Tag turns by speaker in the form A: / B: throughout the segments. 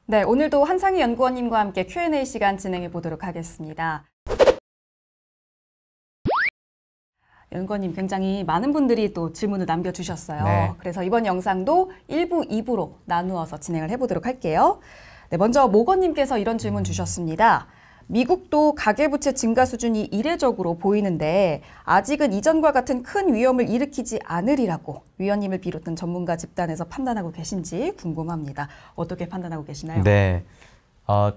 A: 네, 오늘도 한상희 연구원님과 함께 Q&A 시간 진행해 보도록 하겠습니다. 연구원님, 굉장히 많은 분들이 또 질문을 남겨주셨어요.
B: 네.
A: 그래서 이번 영상도 1부, 2부로 나누어서 진행을 해보도록 할게요. 네, 먼저 모건님께서 이런 질문 주셨습니다. 미국도 가계부채 증가 수준이 이례적으로 보이는데 아직은 이전과 같은 큰 위험을 일으키지 않으리라고 위원님을 비롯한 전문가 집단에서 판단하고 계신지 궁금합니다. 어떻게 판단하고 계시나요?
B: 네,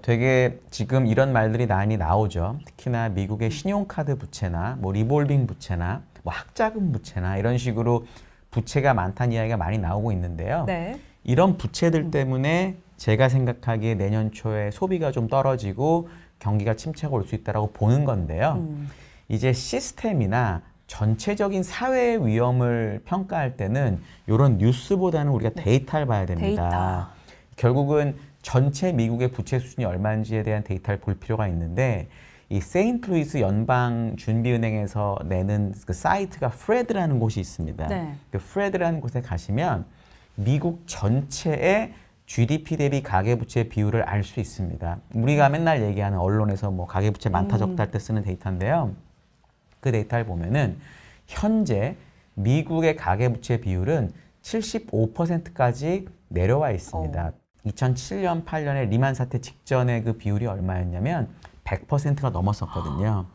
B: 되게 지금 이런 말들이 많이 나오죠. 특히나 미국의 신용카드 부채나 뭐 리볼빙 부채나 뭐 학자금 부채나 이런 식으로 부채가 많다는 이야기가 많이 나오고 있는데요.
A: 네.
B: 이런 부채들 때문에 제가 생각하기에 내년 초에 소비가 좀 떨어지고 경기가 침체가 올 수 있다고 보는 건데요. 이제 시스템이나 전체적인 사회의 위험을 평가할 때는 이런 뉴스보다는 우리가 데이터를 봐야 됩니다. 결국은 전체 미국의 부채 수준이 얼마인지에 대한 데이터를 볼 필요가 있는데 이 세인트루이스 연방준비은행에서 내는 그 사이트가 프레드라는 곳이 있습니다.
A: 네.
B: 그 프레드라는 곳에 가시면 미국 전체의 GDP 대비 가계부채 비율을 알 수 있습니다. 우리가 맨날 얘기하는 언론에서 뭐 가계부채 많다 적다 할 때 쓰는 데이터인데요. 그 데이터를 보면은 현재 미국의 가계부채 비율은 75%까지 내려와 있습니다. 2007년, 8년에 리만 사태 직전에 그 비율이 얼마였냐면 100%가 넘었었거든요.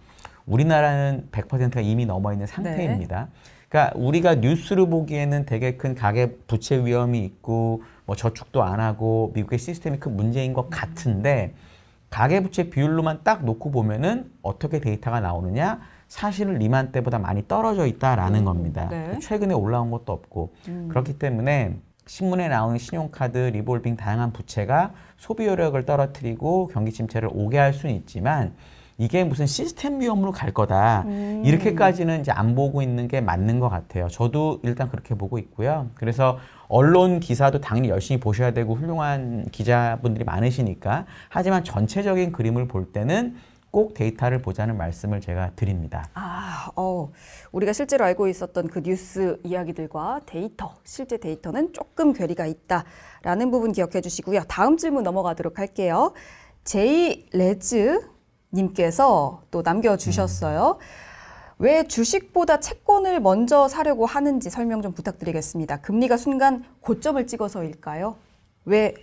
B: 우리나라는 100%가 이미 넘어 있는 상태입니다. 네. 그러니까 우리가 뉴스를 보기에는 되게 큰 가계부채 위험이 있고 뭐 저축도 안 하고 미국의 시스템이 큰 문제인 것 같은데 가계부채 비율로만 딱 놓고 보면은 어떻게 데이터가 나오느냐? 사실은 리만 때보다 많이 떨어져 있다라는 겁니다.
A: 네.
B: 최근에 올라온 것도 없고 그렇기 때문에 신문에 나오는 신용카드, 리볼빙 다양한 부채가 소비 여력을 떨어뜨리고 경기 침체를 오게 할 수는 있지만 이게 무슨 시스템 위험으로 갈 거다. 이렇게까지는 이제 안 보고 있는 게 맞는 것 같아요. 저도 일단 그렇게 보고 있고요. 그래서 언론 기사도 당연히 열심히 보셔야 되고 훌륭한 기자분들이 많으시니까 하지만 전체적인 그림을 볼 때는 꼭 데이터를 보자는 말씀을 제가 드립니다.
A: 우리가 실제로 알고 있었던 그 뉴스 이야기들과 데이터, 실제 데이터는 조금 괴리가 있다라는 부분 기억해 주시고요. 다음 질문 넘어가도록 할게요. 제이 레즈 님께서 또 남겨주셨어요. 왜 주식보다 채권을 먼저 사려고 하는지 설명 좀 부탁드리겠습니다. 금리가 순간 고점을 찍어서일까요? 왜,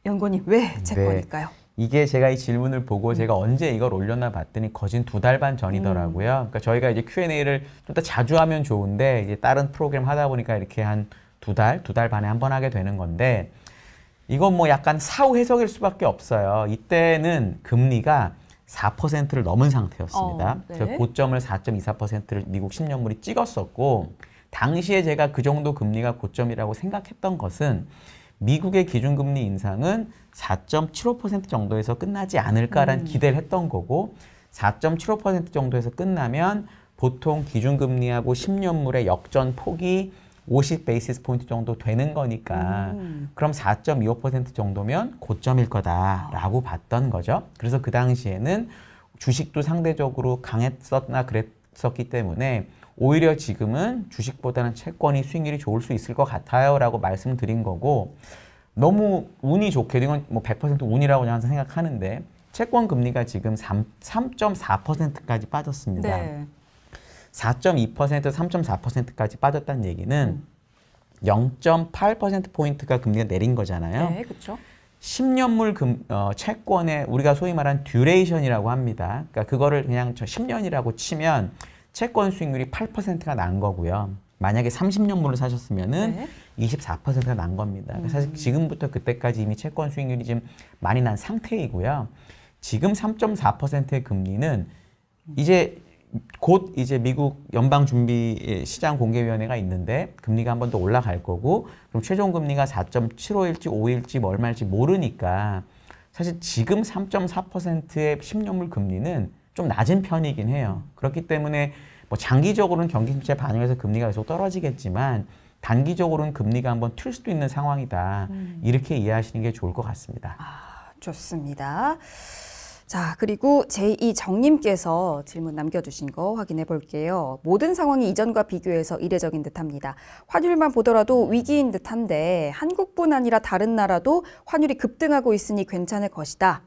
A: 연구원님, 왜 채권일까요?
B: 네. 이게 제가 이 질문을 보고 제가 언제 이걸 올렸나 봤더니 거진 2달 반 전이더라고요. 그러니까 저희가 이제 Q&A를 좀 더 자주 하면 좋은데 이제 다른 프로그램 하다 보니까 이렇게 한 2달 반에 한 번 하게 되는 건데 이건 뭐 약간 사후 해석일 수밖에 없어요. 이때는 금리가 4%를 넘은 상태였습니다.
A: 네.
B: 그 고점을 4.24%를 미국 10년물이 찍었었고 당시에 제가 그 정도 금리가 고점이라고 생각했던 것은 미국의 기준금리 인상은 4.75% 정도에서 끝나지 않을까라는 기대를 했던 거고 4.75% 정도에서 끝나면 보통 기준금리하고 10년물의 역전 폭이 50 베이시스 포인트 정도 되는 거니까 그럼 4.25% 정도면 고점일 거다라고 봤던 거죠. 그래서 그 당시에는 주식도 상대적으로 강했었나 그랬었기 때문에 오히려 지금은 주식보다는 채권이 수익률이 좋을 수 있을 것 같아요 라고 말씀드린 거고 너무 운이 좋게 이건 뭐 100% 운이라고 그냥 항상 생각하는데 채권 금리가 지금 3.4%까지 빠졌습니다.
A: 네.
B: 4.2%, 3.4%까지 빠졌다는 얘기는 0.8%포인트가 금리가 내린 거잖아요.
A: 네, 그렇죠.
B: 10년물 채권의 우리가 소위 말하는 듀레이션이라고 합니다. 그러니까 그거를 그냥 10년이라고 치면 채권 수익률이 8%가 난 거고요. 만약에 30년물을 사셨으면은
A: 네.
B: 24%가 난 겁니다. 사실 지금부터 그때까지 이미 채권 수익률이 좀 많이 난 상태이고요. 지금 3.4%의 금리는 이제 곧 이제 미국 연방준비시장공개위원회가 있는데 금리가 한 번 더 올라갈 거고 그럼 최종 금리가 4.75일지 5일지 뭐 얼마일지 모르니까 사실 지금 3.4%의 10년물 금리는 좀 낮은 편이긴 해요. 그렇기 때문에 뭐 장기적으로는 경기 침체 반영해서 금리가 계속 떨어지겠지만 단기적으로는 금리가 한번 튈 수도 있는 상황이다. 이렇게 이해하시는 게 좋을 것 같습니다.
A: 좋습니다. 자, 그리고 제2정님께서 질문 남겨주신 거 확인해 볼게요. 모든 상황이 이전과 비교해서 이례적인 듯합니다. 환율만 보더라도 위기인 듯한데 한국뿐 아니라 다른 나라도 환율이 급등하고 있으니 괜찮을 것이다.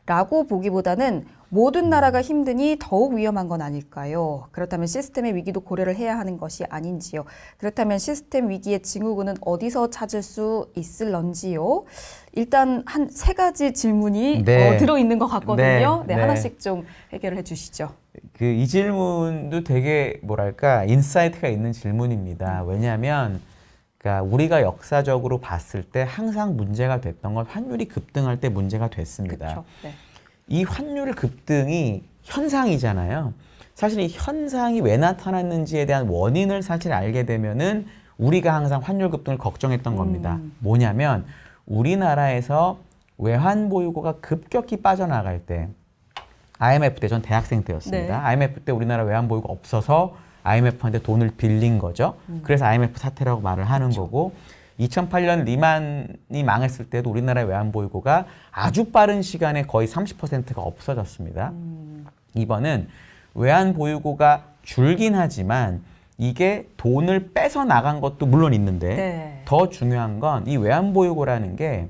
A: 라고 보기보다는 모든 나라가 힘드니 더욱 위험한 건 아닐까요? 그렇다면 시스템의 위기도 고려를 해야 하는 것이 아닌지요? 그렇다면 시스템 위기의 징후군은 어디서 찾을 수 있을런지요? 일단 한 3가지 질문이
B: 네.
A: 들어있는 것 같거든요.
B: 네.
A: 하나씩 좀 해결을 해주시죠.
B: 이 질문도 되게 뭐랄까 인사이트가 있는 질문입니다. 왜냐하면 그러니까 우리가 역사적으로 봤을 때 항상 문제가 됐던 건 환율이 급등할 때 문제가 됐습니다.
A: 그쵸, 네.
B: 이 환율 급등이 현상이잖아요. 사실 이 현상이 왜 나타났는지에 대한 원인을 사실 알게 되면은 우리가 항상 환율 급등을 걱정했던 겁니다. 뭐냐면 우리나라에서 외환 보유고가 급격히 빠져나갈 때 IMF 때 전 대학생 때였습니다.
A: 네.
B: IMF 때 우리나라 외환 보유고 없어서 IMF한테 돈을 빌린 거죠. 그래서 IMF 사태라고 말을 하는 거고 2008년 리만이 망했을 때도 우리나라의 외환 보유고가 아주 빠른 시간에 거의 30%가 없어졌습니다. 이번은 외환 보유고가 줄긴 하지만 이게 돈을 빼서 나간 것도 물론 있는데
A: 네.
B: 더 중요한 건 이 외환 보유고라는 게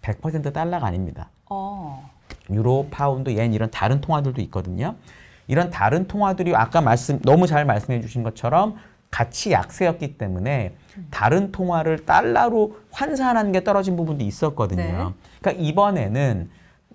B: 100% 달러가 아닙니다. 유로, 파운드, 옌 이런 다른 통화들도 있거든요. 이런 다른 통화들이 아까 너무 잘 말씀해 주신 것처럼 같이 약세였기 때문에 다른 통화를 달러로 환산하는 게 떨어진 부분도 있었거든요.
A: 네.
B: 그러니까 이번에는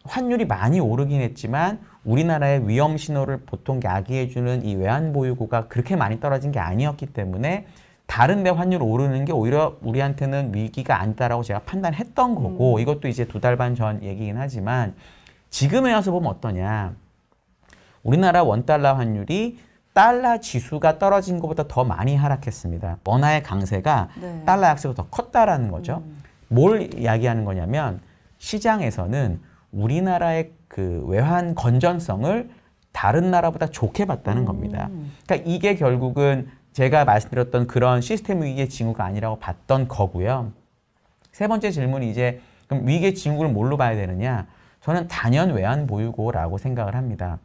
B: 환율이 많이 오르긴 했지만 우리나라의 위험 신호를 보통 야기해주는 이 외환 보유고가 그렇게 많이 떨어진 게 아니었기 때문에 다른 데 환율 오르는 게 오히려 우리한테는 위기가 아니다라고 제가 판단했던 거고 이것도 이제 2달 반 전 얘기긴 하지만 지금에 와서 보면 어떠냐. 우리나라 원달러 환율이 달러 지수가 떨어진 것보다 더 많이 하락했습니다. 원화의 강세가
A: 네.
B: 달러 약세가 더 컸다라는 거죠. 뭘 이야기하는 거냐면 시장에서는 우리나라의 그 외환 건전성을 다른 나라보다 좋게 봤다는 겁니다. 그러니까 이게 결국은 제가 말씀드렸던 그런 시스템 위기의 징후가 아니라고 봤던 거고요. 3번째 질문이 이제 그럼 위기의 징후를 뭘로 봐야 되느냐? 저는 단연 외환 보유고라고 생각을 합니다.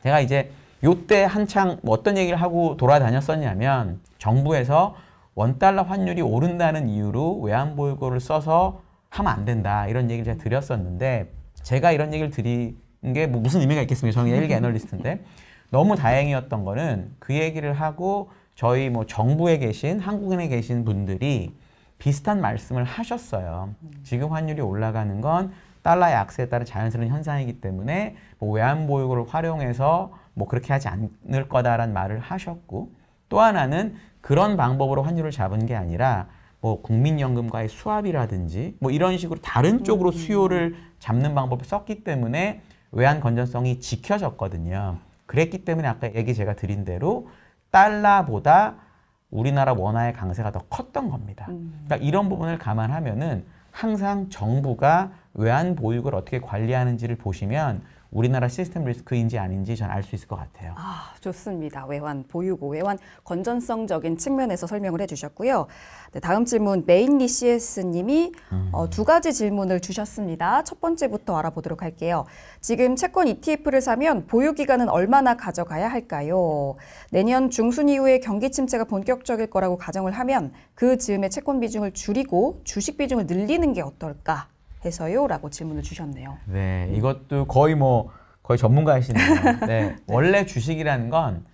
B: 제가 이제 요때 한창 어떤 얘기를 하고 돌아다녔었냐면 정부에서 원달러 환율이 오른다는 이유로 외환 보유고를 써서 하면 안 된다 이런 얘기를 제가 드렸었는데 제가 이런 얘기를 드린 게 뭐 무슨 의미가 있겠습니까? 저는 일개 애널리스트인데 너무 다행이었던 거는 그 얘기를 하고 저희 뭐 정부에 계신 한국은행에 계신 분들이 비슷한 말씀을 하셨어요. 지금 환율이 올라가는 건 달러의 약세에 따른 자연스러운 현상이기 때문에 뭐 외환 보유고를 활용해서 뭐 그렇게 하지 않을 거다라는 말을 하셨고 또 하나는 그런 방법으로 환율을 잡은 게 아니라 뭐 국민연금과의 수합이라든지 뭐 이런 식으로 다른 쪽으로 수요를 잡는 방법을 썼기 때문에 외환 건전성이 지켜졌거든요. 그랬기 때문에 아까 얘기 제가 드린 대로 달러보다 우리나라 원화의 강세가 더 컸던 겁니다. 그러니까 이런 부분을 감안하면은 항상 정부가 외환 보유고를 어떻게 관리하는지를 보시면 우리나라 시스템 리스크인지 아닌지 전 알 수 있을 것 같아요.
A: 아, 좋습니다. 외환 보유고, 외환 건전성적인 측면에서 설명을 해주셨고요. 네, 다음 질문 메인리 CS님이 2가지 질문을 주셨습니다. 첫 번째부터 알아보도록 할게요. 지금 채권 ETF를 사면 보유 기간은 얼마나 가져가야 할까요? 내년 중순 이후에 경기 침체가 본격적일 거라고 가정을 하면 그 즈음에 채권 비중을 줄이고 주식 비중을 늘리는 게 어떨까? 해서요? 라고 질문을 주셨네요.
B: 네, 이것도 거의 전문가이시네요. 네, 원래 주식이라는 건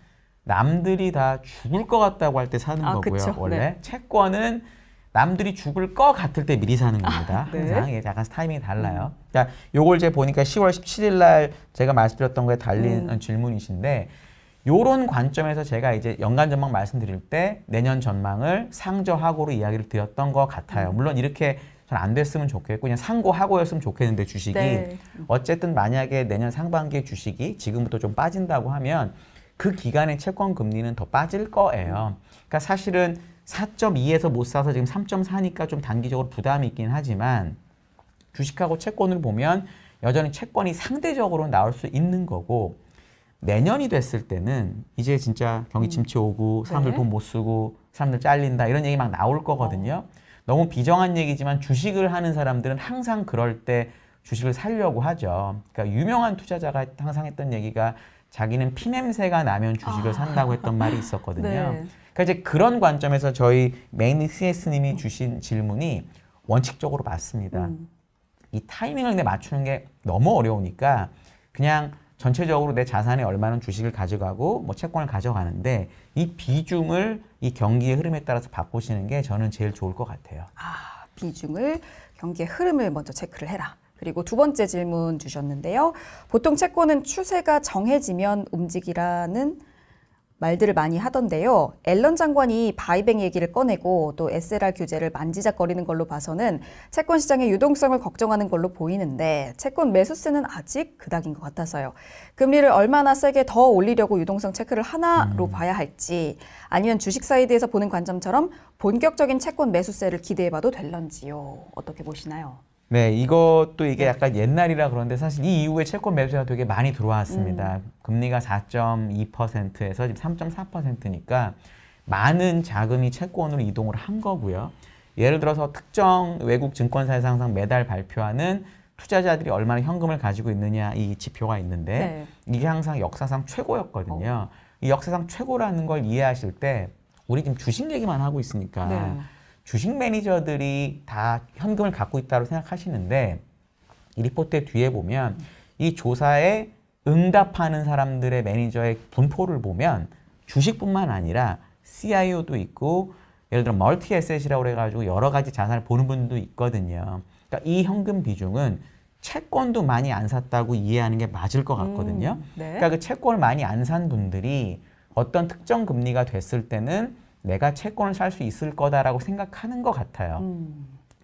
B: 남들이 다 죽을 것 같다고 할 때 사는 거고요.
A: 그쵸?
B: 원래
A: 네.
B: 채권은 남들이 죽을 것 같을 때 미리 사는 겁니다.
A: 네.
B: 항상 이게 약간 타이밍이 달라요. 자, 요걸 제가 보니까 10월 17일 날 제가 말씀드렸던 거에 달린 질문이신데 요런 관점에서 제가 이제 연간 전망 말씀드릴 때 내년 전망을 상저하고로 이야기를 드렸던 것 같아요. 물론 이렇게 잘 안 됐으면 좋겠고 그냥 상고하고였으면 좋겠는데 주식이
A: 네.
B: 어쨌든 만약에 내년 상반기에 주식이 지금부터 좀 빠진다고 하면 그 기간에 채권 금리는 더 빠질 거예요. 그러니까 사실은 4.2에서 못 사서 지금 3.4니까 좀 단기적으로 부담이 있긴 하지만 주식하고 채권을 보면 여전히 채권이 상대적으로 나올 수 있는 거고 내년이 됐을 때는 이제 진짜 경기 침체 오고 사람들
A: 네.
B: 돈 못 쓰고 사람들 잘린다 이런 얘기 막 나올 거거든요. 너무 비정한 얘기지만 주식을 하는 사람들은 항상 그럴 때 주식을 사려고 하죠. 그러니까 유명한 투자자가 항상 했던 얘기가 자기는 피냄새가 나면 주식을 산다고 했던 말이 있었거든요.
A: 네.
B: 그러니까 이제 그런 관점에서 저희 메인리 CS님이 주신 질문이 원칙적으로 맞습니다. 이 타이밍을 근데 맞추는 게 너무 어려우니까 그냥 전체적으로 내 자산에 얼마는 주식을 가져가고 뭐 채권을 가져가는데 이 비중을 이 경기의 흐름에 따라서 바꾸시는 게 저는 제일 좋을 것 같아요.
A: 비중을 경기의 흐름을 먼저 체크를 해라. 그리고 두 번째 질문 주셨는데요. 보통 채권은 추세가 정해지면 움직이라는 말들을 많이 하던데요. 앨런 장관이 바이백 얘기를 꺼내고 또 SLR 규제를 만지작거리는 걸로 봐서는 채권 시장의 유동성을 걱정하는 걸로 보이는데 채권 매수세는 아직 그닥인 것 같아서요. 금리를 얼마나 세게 더 올리려고 유동성 체크를 하나로 봐야 할지 아니면 주식 사이드에서 보는 관점처럼 본격적인 채권 매수세를 기대해봐도 될런지요. 어떻게 보시나요?
B: 네, 이것도 이게 약간 옛날이라 그런데 사실 이 이후에 채권 매수가 되게 많이 들어왔습니다. 금리가 4.2%에서 지금 3.4%니까 많은 자금이 채권으로 이동을 한 거고요. 예를 들어서 특정 외국 증권사에서 항상 매달 발표하는 투자자들이 얼마나 현금을 가지고 있느냐 이 지표가 있는데 이게 항상 역사상 최고였거든요. 이 역사상 최고라는 걸 이해하실 때 우리 지금 주식 얘기만 하고 있으니까 주식 매니저들이 다 현금을 갖고 있다고 생각하시는데 이 리포트의 뒤에 보면 이 조사에 응답하는 사람들의 매니저의 분포를 보면 주식뿐만 아니라 CIO도 있고 예를 들어 멀티 에셋이라고 해가지고 여러 가지 자산을 보는 분도 있거든요. 그러니까 이 현금 비중은 채권도 많이 안 샀다고 이해하는 게 맞을 것 같거든요. 그러니까 그 채권을 많이 안 산 분들이 어떤 특정 금리가 됐을 때는 내가 채권을 살 수 있을 거다라고 생각하는 것 같아요.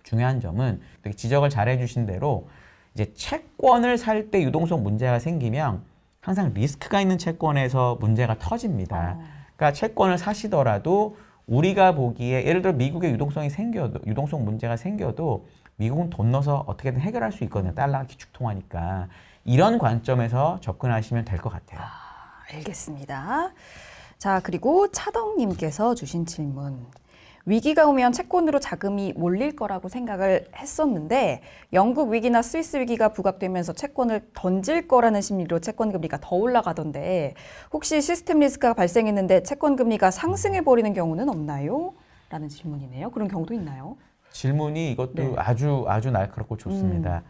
B: 중요한 점은 되게 지적을 잘 해주신 대로 이제 채권을 살 때 유동성 문제가 생기면 항상 리스크가 있는 채권에서 문제가 터집니다. 그러니까 채권을 사시더라도 우리가 보기에 예를 들어 미국의 유동성 문제가 생겨도 미국은 돈 넣어서 어떻게든 해결할 수 있거든요. 달러가 기축통화니까. 이런 관점에서 접근하시면 될 것 같아요.
A: 알겠습니다. 자, 그리고 차덕님께서 주신 질문. 위기가 오면 채권으로 자금이 몰릴 거라고 생각을 했었는데 영국 위기나 스위스 위기가 부각되면서 채권을 던질 거라는 심리로 채권 금리가 더 올라가던데 혹시 시스템 리스크가 발생했는데 채권 금리가 상승해버리는 경우는 없나요? 라는 질문이네요. 그런 경우도 있나요?
B: 질문이 이것도 아주 날카롭고 좋습니다.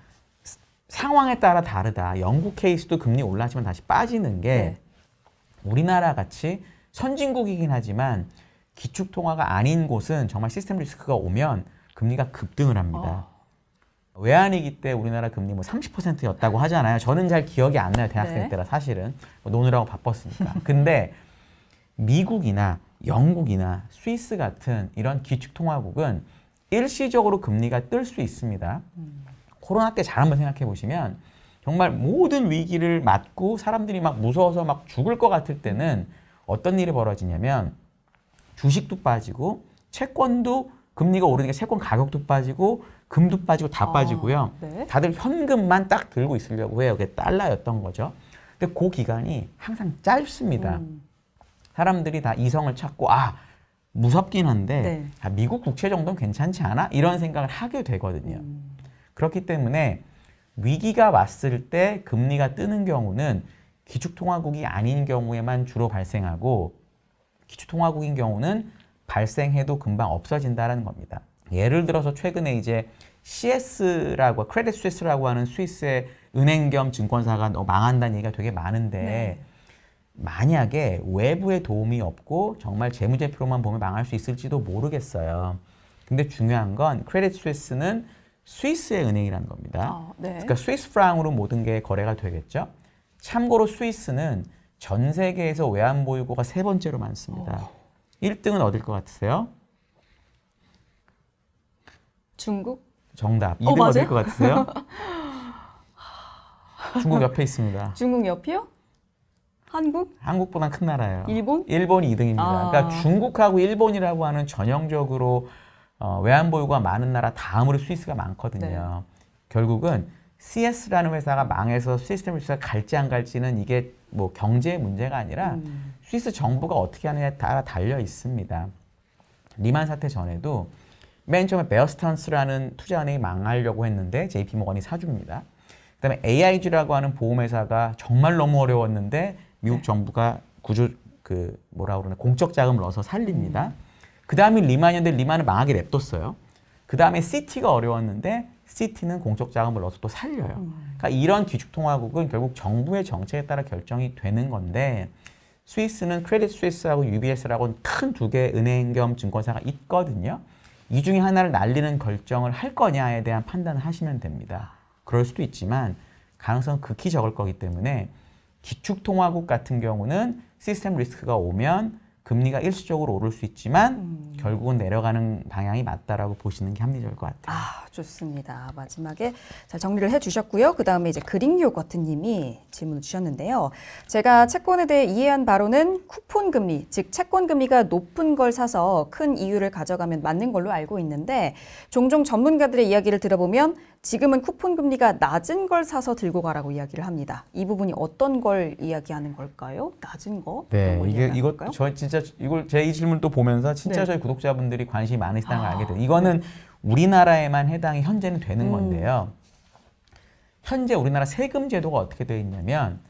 B: 상황에 따라 다르다. 영국 케이스도 금리 올라가지만 다시 빠지는 게 우리나라 같이 선진국이긴 하지만 기축통화가 아닌 곳은 정말 시스템 리스크가 오면 금리가 급등을 합니다. 외환위기 때 우리나라 금리 뭐 30%였다고 하잖아요. 저는 잘 기억이 안 나요. 대학생 때라 사실은. 뭐 노느라고 바빴으니까. 근데 미국이나 영국이나 스위스 같은 이런 기축통화국은 일시적으로 금리가 뜰 수 있습니다. 코로나 때 잘 한번 생각해 보시면 정말 모든 위기를 맞고 사람들이 막 무서워서 막 죽을 것 같을 때는 어떤 일이 벌어지냐면 주식도 빠지고 채권도 금리가 오르니까 채권 가격도 빠지고 금도 빠지고 다 빠지고요. 다들 현금만 딱 들고 있으려고 해요. 그게 달러였던 거죠. 근데 그 기간이 항상 짧습니다. 사람들이 다 이성을 찾고 무섭긴 한데 미국 국채 정도는 괜찮지 않아? 이런 생각을 하게 되거든요. 그렇기 때문에 위기가 왔을 때 금리가 뜨는 경우는 기축통화국이 아닌 경우에만 주로 발생하고 기축통화국인 경우는 발생해도 금방 없어진다는 겁니다. 예를 들어서 최근에 이제 CS라고 크레딧 스위스라고 하는 스위스의 은행 겸 증권사가 망한다는 얘기가 되게 많은데 만약에 외부의 도움이 없고 정말 재무제표로만 보면 망할 수 있을지도 모르겠어요. 근데 중요한 건 크레딧 스위스는 스위스의 은행이라는 겁니다. 그러니까 스위스 프랑으로 모든 게 거래가 되겠죠. 참고로 스위스는 전 세계에서 외환보유고가 3번째로 많습니다. 1등은 어딜 것 같으세요?
A: 중국?
B: 정답. 2등 어딜 것 같으세요? 중국 옆에 있습니다.
A: 중국 옆이요? 한국?
B: 한국보단 큰 나라예요.
A: 일본?
B: 일본이 2등입니다. 그러니까 중국하고 일본이라고 하는 전형적으로 외환보유고가 많은 나라 다음으로 스위스가 많거든요. 결국은 CS라는 회사가 망해서 시스템 리스크가 갈지 안 갈지는 이게 뭐 경제의 문제가 아니라 스위스 정부가 어떻게 하느냐에 따라 달려 있습니다. 리만 사태 전에도 맨 처음에 베어 스턴스라는 투자은행이 망하려고 했는데 JP모건이 사줍니다. 그다음에 AIG라고 하는 보험회사가 정말 너무 어려웠는데 미국 정부가 공적 자금을 넣어서 살립니다. 그다음에 리만이었는데 리만은 망하게 냅뒀어요. 그다음에 시티가 어려웠는데 시티는 공적 자금을 넣어서 또 살려요. 그러니까 이런 기축통화국은 결국 정부의 정책에 따라 결정이 되는 건데 스위스는 크레딧 스위스하고 UBS라고 큰 두 개의 은행 겸 증권사가 있거든요. 이 중에 하나를 날리는 결정을 할 거냐에 대한 판단을 하시면 됩니다. 그럴 수도 있지만 가능성은 극히 적을 거기 때문에 기축통화국 같은 경우는 시스템 리스크가 오면 금리가 일시적으로 오를 수 있지만 결국은 내려가는 방향이 맞다라고 보시는 게 합리적일 것 같아요.
A: 아, 좋습니다. 마지막에 잘 정리를 해주셨고요. 그 다음에 이제 그릭 요거트님이 질문을 주셨는데요. 제가 채권에 대해 이해한 바로는 쿠폰 금리, 즉 채권 금리가 높은 걸 사서 큰 이유를 가져가면 맞는 걸로 알고 있는데 종종 전문가들의 이야기를 들어보면 지금은 쿠폰 금리가 낮은 걸 사서 들고 가라고 이야기를 합니다. 이 부분이 어떤 걸 이야기하는 걸까요? 낮은 거?
B: 네, 이것도 저 진짜 이걸 제 이 질문 또 보면서 진짜 저희 구독자분들이 관심이 많으시다는 걸 알게 돼요. 이거는 우리나라에만 해당이 현재는 되는 건데요. 현재 우리나라 세금 제도가 어떻게 되어 있냐면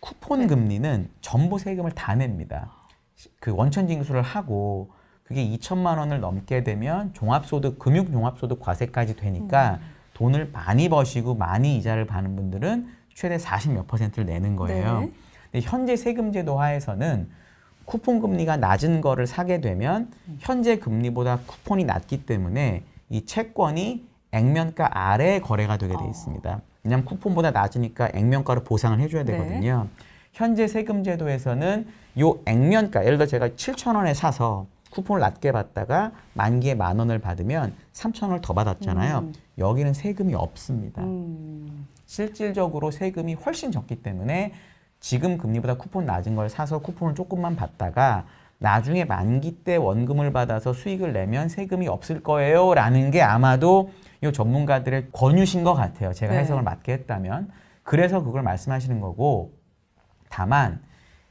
B: 쿠폰 금리는 전부 세금을 다 냅니다. 그 원천 징수를 하고 그게 2천만 원을 넘게 되면 종합소득, 금융종합소득 과세까지 되니까 돈을 많이 버시고 많이 이자를 받는 분들은 최대 40몇 %를 내는 거예요.
A: 네.
B: 근데 현재 세금 제도 하에서는 쿠폰 금리가 낮은 거를 사게 되면 현재 금리보다 쿠폰이 낮기 때문에 이 채권이 액면가 아래에 거래가 되게 돼 있습니다. 왜냐하면 쿠폰보다 낮으니까 액면가로 보상을 해줘야 되거든요. 현재 세금 제도에서는 요 액면가, 예를 들어 제가 7,000원에 사서 쿠폰을 낮게 받다가 만기에 10,000원을 받으면 3,000원을 더 받았잖아요. 여기는 세금이 없습니다. 실질적으로 세금이 훨씬 적기 때문에 지금 금리보다 쿠폰 낮은 걸 사서 쿠폰을 조금만 받다가 나중에 만기 때 원금을 받아서 수익을 내면 세금이 없을 거예요 라는 게 아마도 이 전문가들의 권유신 것 같아요. 제가 해석을 맞게 했다면. 그래서 그걸 말씀하시는 거고, 다만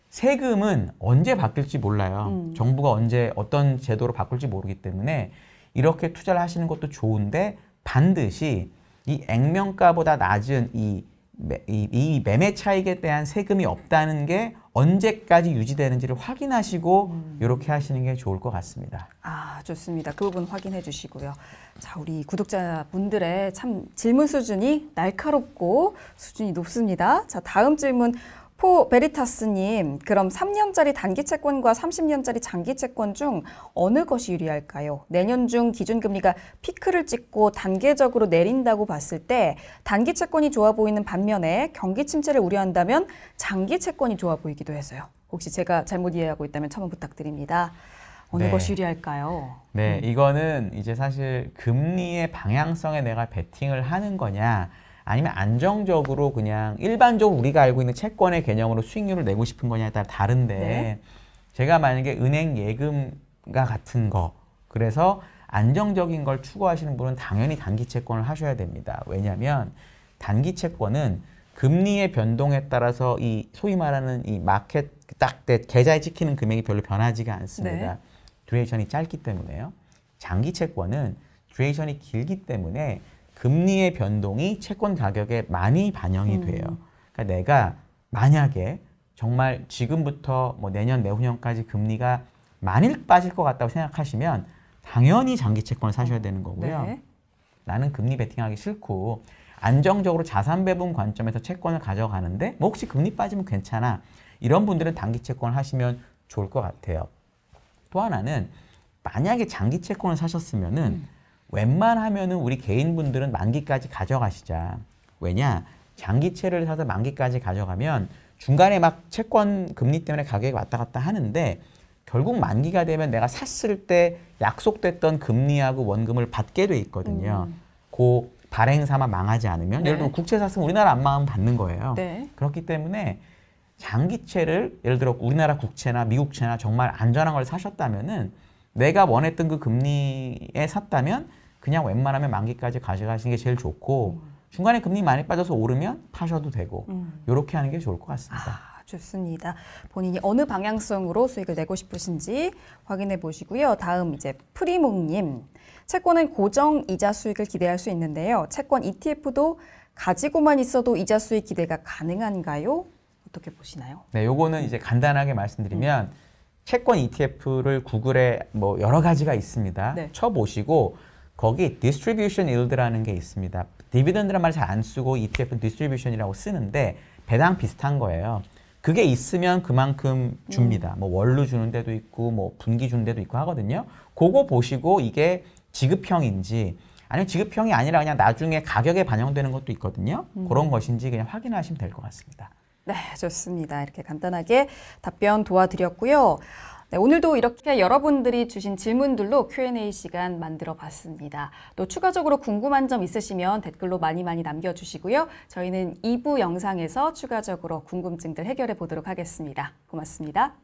B: 세금은 언제 바뀔지 몰라요. 정부가 언제 어떤 제도로 바꿀지 모르기 때문에 이렇게 투자를 하시는 것도 좋은데 반드시 이 액면가보다 낮은 이 매매 차익에 대한 세금이 없다는 게 언제까지 유지되는지를 확인하시고 이렇게 하시는 게 좋을 것 같습니다.
A: 아, 좋습니다. 그 부분 확인해 주시고요. 자, 우리 구독자분들의 참 질문 수준이 날카롭고 수준이 높습니다. 자, 다음 질문 베리타스님, 그럼 3년짜리 단기 채권과 30년짜리 장기 채권 중 어느 것이 유리할까요? 내년 중 기준금리가 피크를 찍고 단계적으로 내린다고 봤을 때 단기 채권이 좋아 보이는 반면에 경기 침체를 우려한다면 장기 채권이 좋아 보이기도 해서요. 혹시 제가 잘못 이해하고 있다면 첨언 부탁드립니다. 어느 것이 유리할까요?
B: 네, 이거는 이제 사실 금리의 방향성에 내가 베팅을 하는 거냐, 아니면 안정적으로 그냥 일반적으로 우리가 알고 있는 채권의 개념으로 수익률을 내고 싶은 거냐에 따라 다른데, 제가 만약에 은행 예금과 같은 거, 그래서 안정적인 걸 추구하시는 분은 당연히 단기 채권을 하셔야 됩니다. 왜냐하면 단기 채권은 금리의 변동에 따라서 이 소위 말하는 이 마켓 딱 계좌에 찍히는 금액이 별로 변하지가 않습니다. 듀레이션이 짧기 때문에요. 장기 채권은 듀레이션이 길기 때문에 금리의 변동이 채권 가격에 많이 반영이 돼요. 그러니까 내가 만약에 정말 지금부터 뭐 내년, 내후년까지 금리가 많이 빠질 것 같다고 생각하시면 당연히 장기 채권을 사셔야 되는 거고요. 나는 금리 베팅하기 싫고 안정적으로 자산 배분 관점에서 채권을 가져가는데 뭐 혹시 금리 빠지면 괜찮아. 이런 분들은 단기 채권을 하시면 좋을 것 같아요. 또 하나는 만약에 장기 채권을 사셨으면은 웬만하면은 우리 개인분들은 만기까지 가져가시자. 왜냐? 장기채를 사서 만기까지 가져가면 중간에 막 채권 금리 때문에 가격이 왔다 갔다 하는데 결국 만기가 되면 내가 샀을 때 약속됐던 금리하고 원금을 받게 돼 있거든요. 그 발행사만 망하지 않으면. 예를 들면 국채 샀으면 우리나라 안 망하면 받는 거예요. 그렇기 때문에 장기채를 예를 들어 우리나라 국채나 미국채나 정말 안전한 걸 사셨다면은 내가 원했던 그 금리에 샀다면 그냥 웬만하면 만기까지 가져가시는 게 제일 좋고 중간에 금리 많이 빠져서 오르면 파셔도 되고 이렇게 하는 게 좋을 것 같습니다.
A: 아, 좋습니다. 본인이 어느 방향성으로 수익을 내고 싶으신지 확인해 보시고요. 다음 이제 프리몽님. 채권은 고정 이자 수익을 기대할 수 있는데요. 채권 ETF도 가지고만 있어도 이자 수익 기대가 가능한가요? 어떻게 보시나요?
B: 네, 요거는 이제 간단하게 말씀드리면 채권 ETF를 구글에 뭐 여러 가지가 있습니다.
A: 네.
B: 쳐보시고 거기 distribution yield라는 게 있습니다. 디비던드란 말을 잘 안 쓰고 ETF는 distribution이라고 쓰는데 배당 비슷한 거예요. 그게 있으면 그만큼 줍니다. 뭐 월로 주는 데도 있고 뭐 분기 주는 데도 있고 하거든요. 그거 보시고 이게 지급형인지 아니면 지급형이 아니라 그냥 나중에 가격에 반영되는 것도 있거든요. 그런 것인지 그냥 확인하시면 될 것 같습니다.
A: 네, 좋습니다. 이렇게 간단하게 답변 도와드렸고요. 네, 오늘도 이렇게 여러분들이 주신 질문들로 Q&A 시간 만들어 봤습니다. 또 추가적으로 궁금한 점 있으시면 댓글로 많이 남겨주시고요. 저희는 2부 영상에서 추가적으로 궁금증들 해결해 보도록 하겠습니다. 고맙습니다.